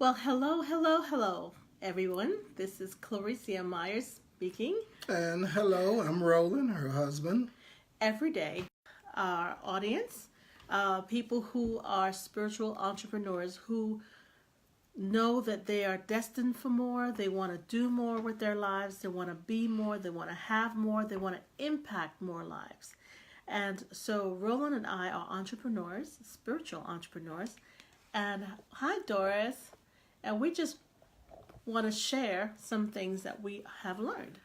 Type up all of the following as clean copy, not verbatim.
Well, hello, everyone. This is Clarissa Myers speaking. And hello, I'm Roland, her husband. Every day, our audience, people who are spiritual entrepreneurs who know that they are destined for more, they want to do more with their lives, they want to be more, they want to have more, they want to impact more lives. And so Roland and I are entrepreneurs, spiritual entrepreneurs. And hi, Doris. And we just want to share some things that we have learned.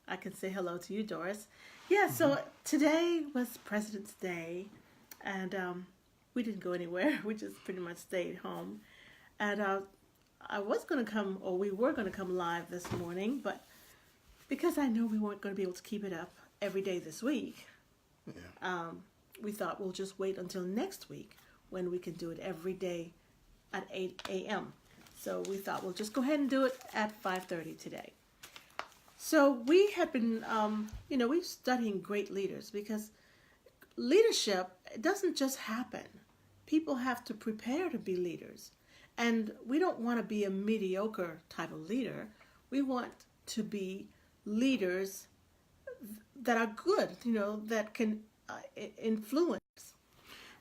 I can say hello to you, Doris. Yeah, so today was President's Day, and we didn't go anywhere. We just pretty much stayed home. And I was going to come, or we were going to come live this morning, but because I know we weren't going to be able to keep it up every day this week, we thought we'll just wait until next week when we can do it every day at 8 a.m. So we thought we'll just go ahead and do it at 5:30 today. So we have been, we're studying great leaders because leadership, it doesn't just happen. People have to prepare to be leaders. And we don't want to be a mediocre type of leader. We want to be leaders that are good, that can influence.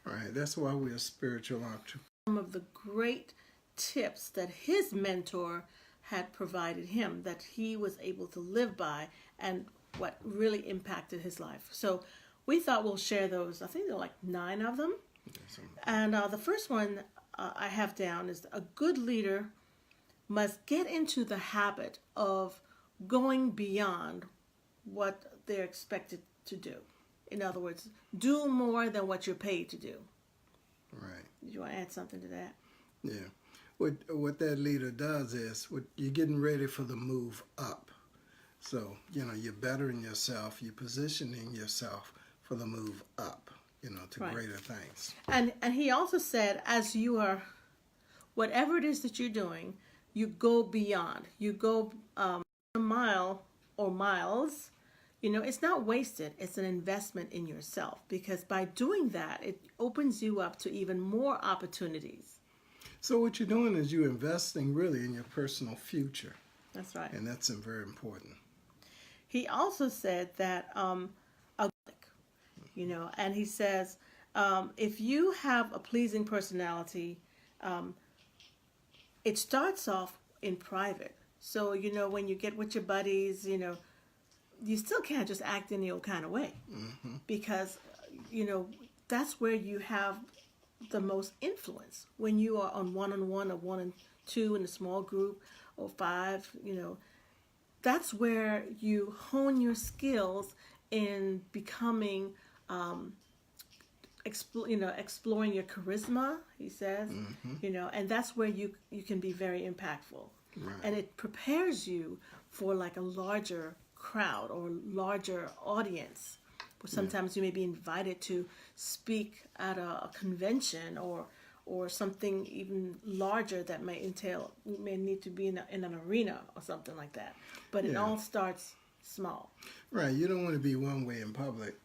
Right, that's why we're spiritual entrepreneurs. Some of the great tips that his mentor had provided him that he was able to live by and what really impacted his life. So we thought we'll share those. I think there are like 9 of them. And the first one I have down is a good leader must get into the habit of going beyond what they're expected to do. In other words, do more than what you're paid to do. Right. Do you want to add something to that? Yeah. What that leader does is you're getting ready for the move up. So, you're bettering yourself, you're positioning yourself for the move up, to greater things. And he also said, as you are, whatever it is that you're doing, you go beyond. You go a mile or miles. It's not wasted. It's an investment in yourself because by doing that, it opens you up to even more opportunities. So what you're doing is you're investing really in your personal future. That's right. And that's very important. He also said that, and he says, if you have a pleasing personality, it starts off in private. So, when you get with your buddies, you still can't just act any old kind of way because, that's where you have the most influence. When you are on one-on-one or 1 and 2 in a small group or 5, that's where you hone your skills in becoming, exploring your charisma, he says, and that's where you can be very impactful. Right. And it prepares you for like a larger crowd or larger audience. Sometimes you may be invited to speak at a convention or something even larger that may need to be in an arena or something like that. But it all starts small. Right. You don't want to be one way in public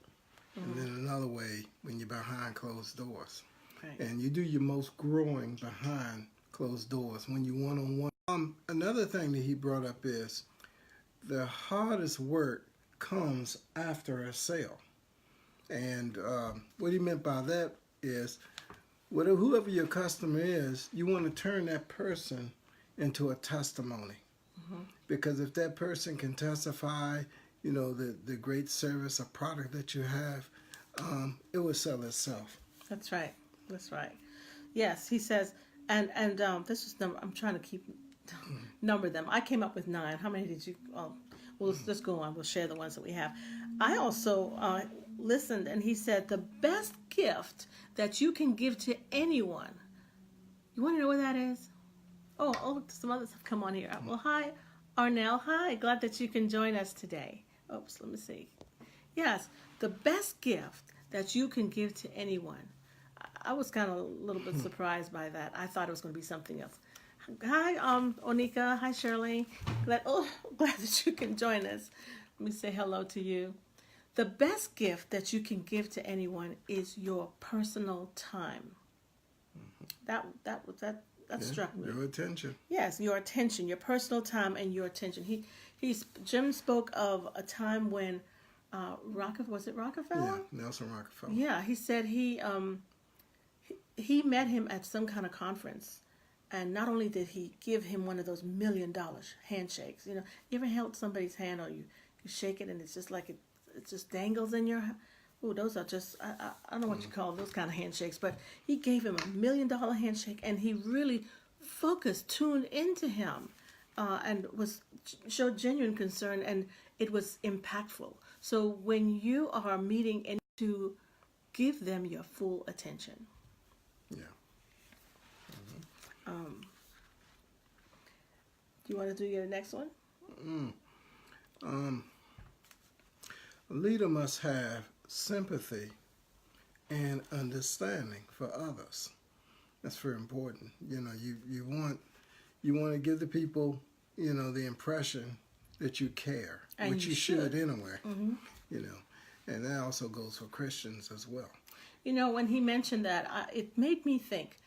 and then another way when you're behind closed doors. Right. And you do your most growing behind closed doors when you're one-on-one. Another thing that he brought up is the hardest work comes after a sale. And what he meant by that is whoever your customer is, you want to turn that person into a testimony. Because if that person can testify, the great service or product that you have, it will sell itself. That's right. That's right. Yes, he says, and this is number. I'm trying to keep number them. I came up with 9. How many did you? Well, let's go on. We'll share the ones that we have. I also listened, and he said the best gift that you can give to anyone. You want to know what that is? Oh, some others have come on here. Well, hi, Arnell. Hi, glad that you can join us today. Oops, let me see. Yes, the best gift that you can give to anyone. I was kind of a little bit surprised by that. I thought it was going to be something else. Hi, Onika. Hi, Shirley. Glad that you can join us. Let me say hello to you. The best gift that you can give to anyone is your personal time. That struck me. Your attention. Yes, your attention, your personal time, and your attention. Jim spoke of a time when was it Rockefeller? Yeah, Nelson Rockefeller. Yeah, he said he met him at some kind of conference, and not only did he give him one of those $1 million handshakes. You ever held somebody's hand, or you shake it and it's just like it just dangles in your. Oh, those are just I don't know what you call those kind of handshakes, but he gave him $1 million handshake, and he really tuned into him, and showed genuine concern, and it was impactful. So when you are meeting, and to give them your full attention. Yeah. Do you want to do your next one? A leader must have sympathy and understanding for others. That's very important. You want to give the people, the impression that you care, And which you you should anyway. Mm-hmm. And that also goes for Christians as well. When he mentioned that, it made me think.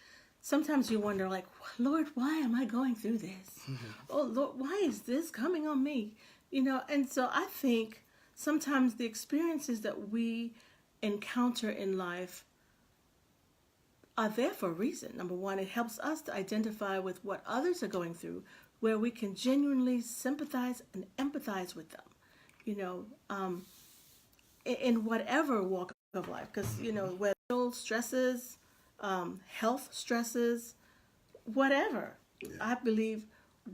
Sometimes you wonder, like, Lord, why am I going through this? Mm-hmm. Oh, Lord, why is this coming on me? And so I think sometimes the experiences that we encounter in life are there for a reason. Number one, it helps us to identify with what others are going through, where we can genuinely sympathize and empathize with them, in whatever walk of life. Because, whether stresses, health stresses, whatever. Yeah. I believe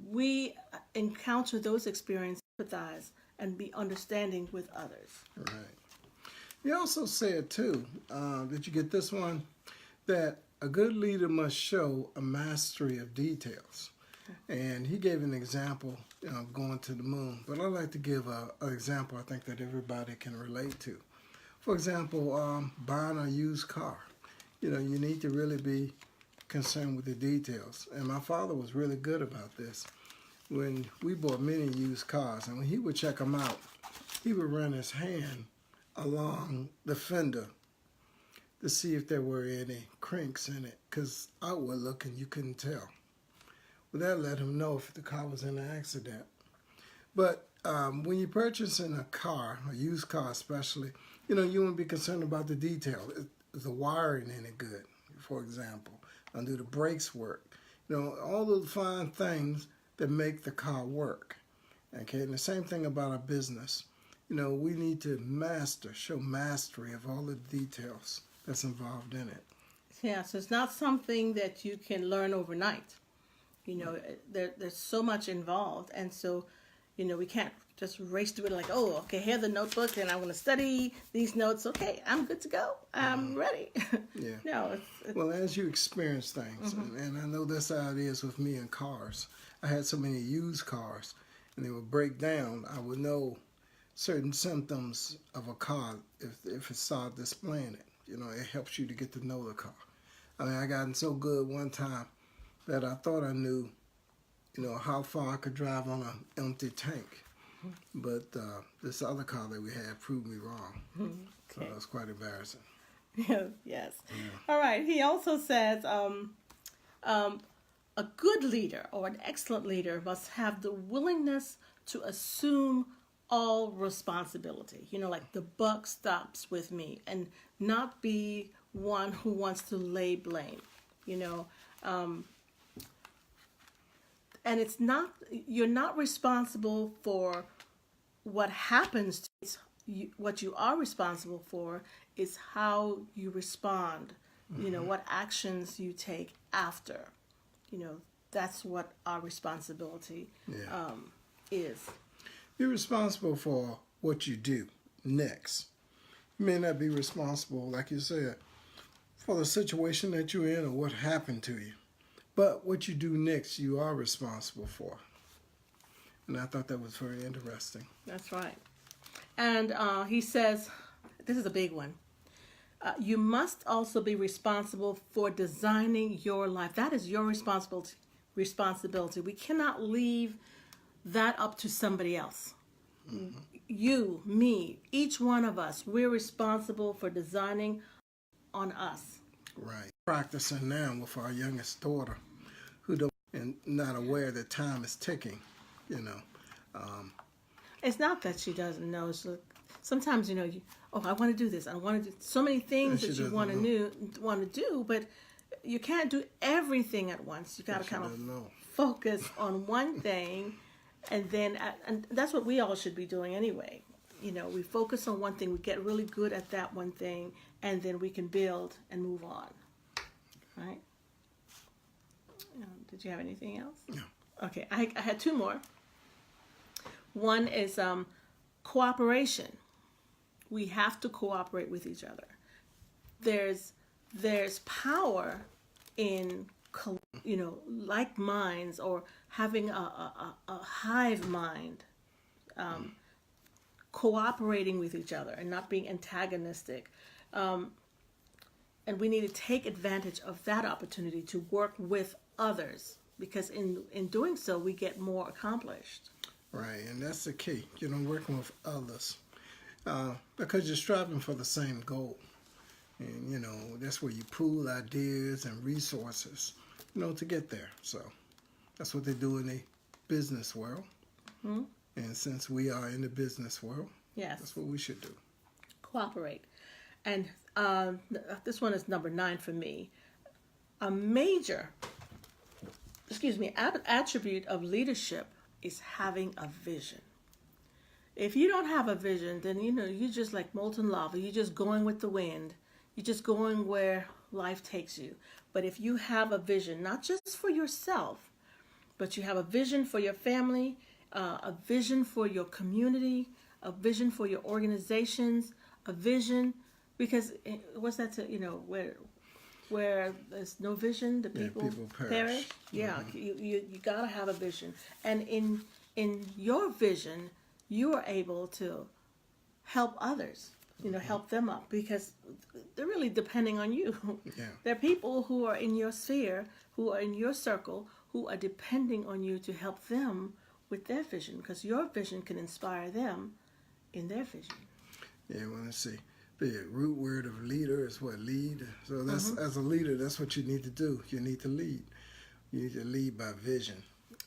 we encounter those experiences, empathize, and be understanding with others. Right. He also said, too, did you get this one? That a good leader must show a mastery of details. And he gave an example of going to the moon. But I'd like to give an example I think that everybody can relate to. For example, buying a used car. You need to really be concerned with the details. And my father was really good about this. When we bought many used cars, and when he would check them out, he would run his hand along the fender to see if there were any crinks in it, because outward looking, you couldn't tell. Well, that let him know if the car was in an accident. But when you're purchasing a car, a used car especially, you want to be concerned about the detail. Is the wiring any good, for example? Do the brakes work? All those fine things that make the car work. Okay, and the same thing about our business. We need to show mastery of all the details that's involved in it. Yeah, so it's not something that you can learn overnight. There's so much involved, and so, we can't just race through it like, oh, okay, here's the notebook, and I'm going to study these notes. Okay, I'm good to go. I'm ready. Yeah. No, it's well, as you experience things, and I know that's how it is with me in cars. I had so many used cars, and they would break down. I would know certain symptoms of a car if it started displaying it. It helps you to get to know the car. I gotten so good one time that I thought I knew, how far I could drive on an empty tank. But this other car that we had proved me wrong. Okay. So it was quite embarrassing. Yes. Yeah. All right. He also says a good leader or an excellent leader must have the willingness to assume all responsibility. Like the buck stops with me, and not be one who wants to lay blame. And you're not responsible for what happens to you. What you are responsible for is how you respond, what actions you take after. That's what our responsibility is. You're responsible for what you do next. You may not be responsible, like you said, for the situation that you're in or what happened to you. But what you do next, you are responsible for. And I thought that was very interesting. That's right. And he says, this is a big one. You must also be responsible for designing your life. That is your responsibility. We cannot leave that up to somebody else. Mm-hmm. You, me, each one of us, we're responsible for designing on us. Right. practicing now with our youngest daughter, who don't and not aware that time is ticking. You know, It's not that she doesn't know. It's like, sometimes I want to do this. I want to do so many things that you want to do, but you can't do everything at once. You got to kind of focus on one thing, and that's what we all should be doing anyway. We focus on one thing, we get really good at that one thing, and then we can build and move on. Right? Did you have anything else? No. Okay, I had two more. One is cooperation. We have to cooperate with each other. There's power in like minds, or having a hive mind, cooperating with each other and not being antagonistic. And we need to take advantage of that opportunity to work with others, because in doing so we get more accomplished. Right, and that's the key, working with others, because you're striving for the same goal. And, that's where you pool ideas and resources, to get there. So that's what they do in the business world. Mm-hmm. And since we are in the business world, yes, that's what we should do. Cooperate. And this one is number 9 for me. A major, attribute of leadership is having a vision. If you don't have a vision, then you're just like molten lava. You're just going with the wind. You're just going where life takes you. But if you have a vision, not just for yourself, but you have a vision for your family, a vision for your community, a vision for your organizations, a vision, because what's that? Where there's no vision, the people perish. Yeah, mm-hmm. you gotta have a vision, and in your vision, you are able to help others. Help them up, because they're really depending on you. Yeah. There are people who are in your sphere, who are in your circle, who are depending on you to help them with their vision, because your vision can inspire them in their vision. Yeah, well, let's see. The root word of leader is what? Lead. So that's as a leader, that's what you need to do. You need to lead. You need to lead by vision.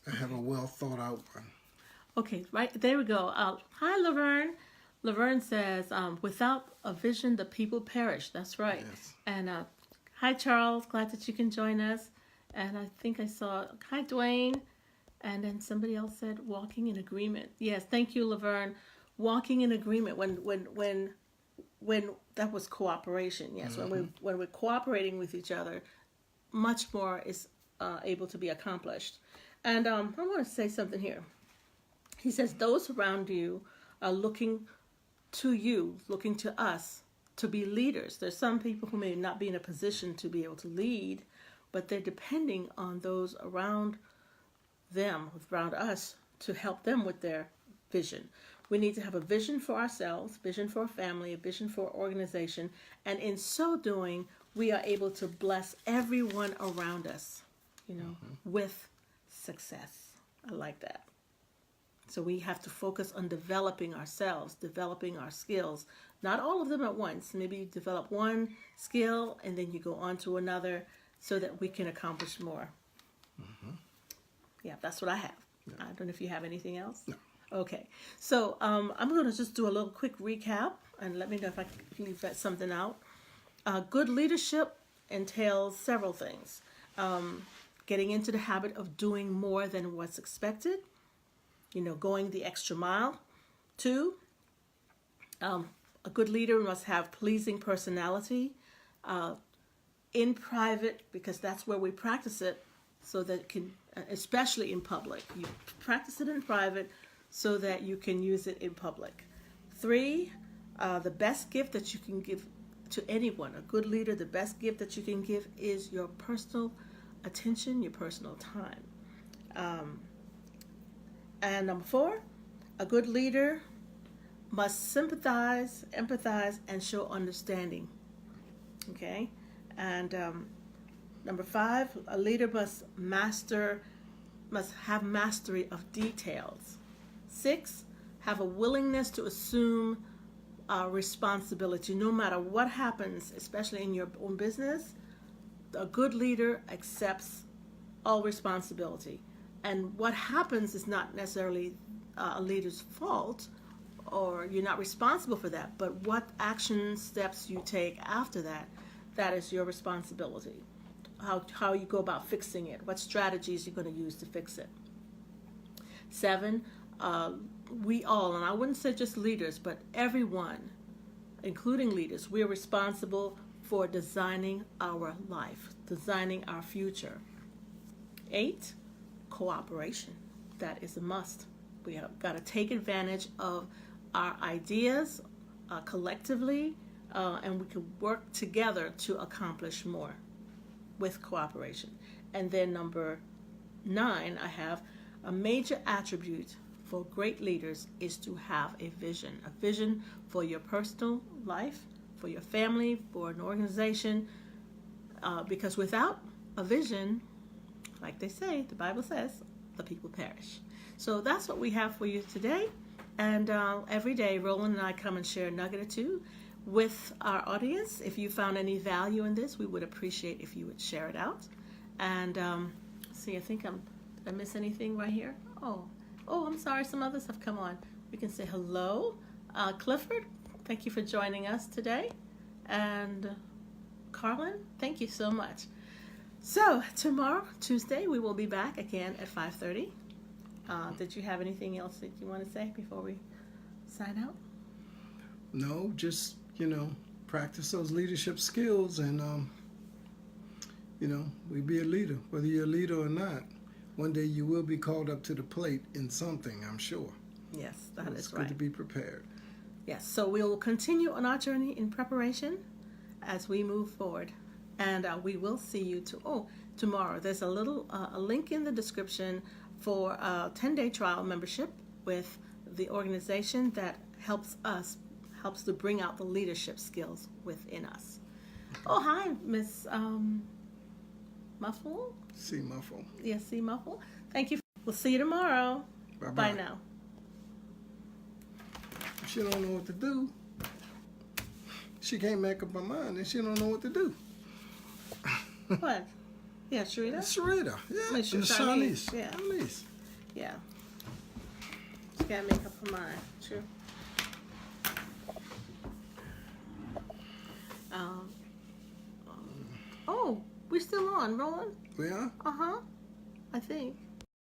I have a well thought out one. Okay, right there we go. Hi, Laverne. Laverne says, without a vision, the people perish. That's right. Yes. And hi, Charles. Glad that you can join us. And I think I saw, hi, Dwayne. And then somebody else said, walking in agreement. Yes, thank you, Laverne. Walking in agreement. When that was cooperation. Yes, mm-hmm. when we're cooperating with each other, much more is able to be accomplished. And I want to say something here. He says, those around you are looking to us to be leaders. There's some people who may not be in a position to be able to lead, but they're depending on those around us, to help them with their vision. We need to have a vision for ourselves, vision for a family, a vision for an organization, and in so doing, we are able to bless everyone around us, with success. I like that. So we have to focus on developing ourselves, developing our skills. Not all of them at once. Maybe you develop one skill and then you go on to another, so that we can accomplish more. Mm-hmm. Yeah, that's what I have. Yeah. I don't know if you have anything else. No. Okay. So I'm going to just do a little quick recap, and let me know if I can leave something out. Good leadership entails several things. Getting into the habit of doing more than what's expected. Going the extra mile. 2, a good leader must have pleasing personality in private, because that's where we practice it, so that it can, especially in public. You practice it in private so that you can use it in public. 3, the best gift that you can give to anyone, a good leader, the best gift that you can give is your personal attention, your personal time. And number 4, a good leader must sympathize, empathize, and show understanding. Okay? And number 5, a leader must have mastery of details. 6, have a willingness to assume responsibility. No matter what happens, especially in your own business, a good leader accepts all responsibility. And what happens is not necessarily a leader's fault, or you're not responsible for that, but what action steps you take after that, that is your responsibility. How you go about fixing it, what strategies you're going to use to fix it. 7, we all, and I wouldn't say just leaders, but everyone, including leaders, we're responsible for designing our life, designing our future. 8, cooperation. That is a must. We have got to take advantage of our ideas collectively, and we can work together to accomplish more with cooperation. And then number 9, I have a major attribute for great leaders is to have a vision for your personal life, for your family, for an organization, because without a vision, like they say, the Bible says, the people perish. So that's what we have for you today. And every day, Roland and I come and share a nugget or two with our audience. If you found any value in this, we would appreciate if you would share it out. And see, I think did I miss anything right here? Oh, I'm sorry. Some others have come on. We can say hello. Clifford, thank you for joining us today. And Carlin, thank you so much. So tomorrow, Tuesday, we will be back again at 5:30. Did you have anything else that you want to say before we sign out? No, just, practice those leadership skills and, we be a leader, whether you're a leader or not. One day you will be called up to the plate in something, I'm sure. Yes, that is right. It's good to be prepared. Yes, so we will continue on our journey in preparation as we move forward. And we will see you tomorrow. There's a link in the description for a 10-day trial membership with the organization that helps to bring out the leadership skills within us. Oh, hi, Miss Muffle. C. Muffle. Yes, C. Muffle. Thank you. We'll see you tomorrow. Bye-bye. Bye now. She don't know what to do. She can't make up her mind, and she don't know what to do. What? Yeah, Sharita? Sharita, yeah. Miss And Shanice. Yeah. Shanice. Yeah. She gotta make up her mind. True. Oh, we're still on, Roland? We are? I think.